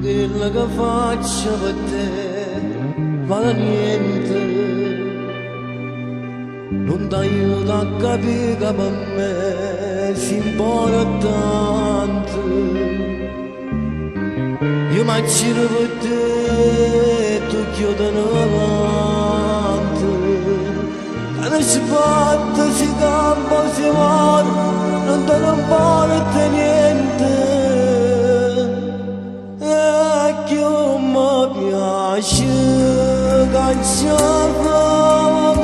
Quello che faccio per te vale niente, non ti aiuta a capire che per me si importa tanto. Io mi giro per te e tu chiudi avanti, che non si batte, si campa, si muore, non te ne importa niente. Piace canzone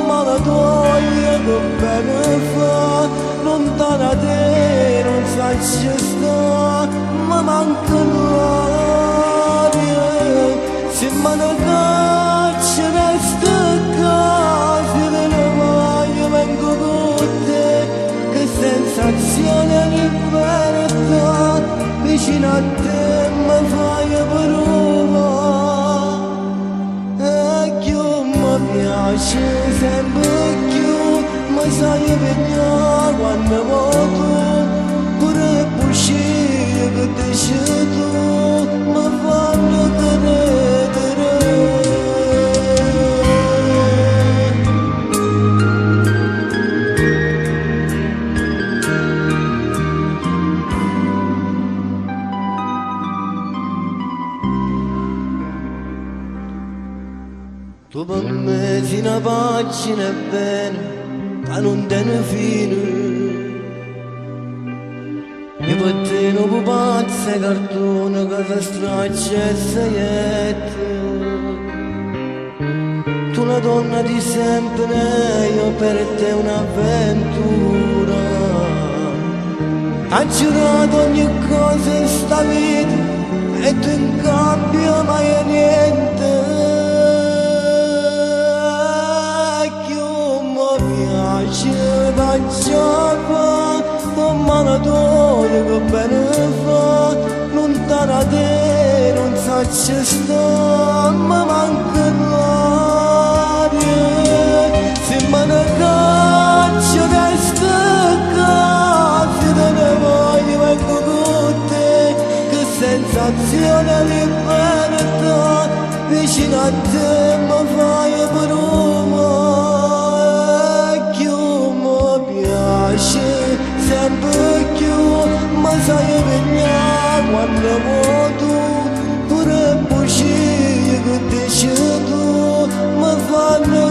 ma la toglie che bene fa lontana te non faccio sta ma manca l'aria se me ne caccia resta casa delle voglio vengo con te che sensazione libertà vicino a te mi fai parola. Piace sempre più, ma sai venire quando vuoi, pure uscire che dici tu, mi fanno credere. Tu per me sei una pagina bene, che non tiene fine. Io per te non pupazza e cartone che si straccia e saiette. Tu una donna di sempre, io per te un'avventura. Ha giurato ogni cosa in sta vita e tu in cambio mai è niente. Facciava un manatoio che bene fa lontana te non saccia sta ma manca l'aria se me ne caccia resta casa te ne voglio vengo con te che sensazione libertà vicino a te mi fai parola. Sempre più, ma sai venire quando vuoi, pure uscire che dici tu, mi fanno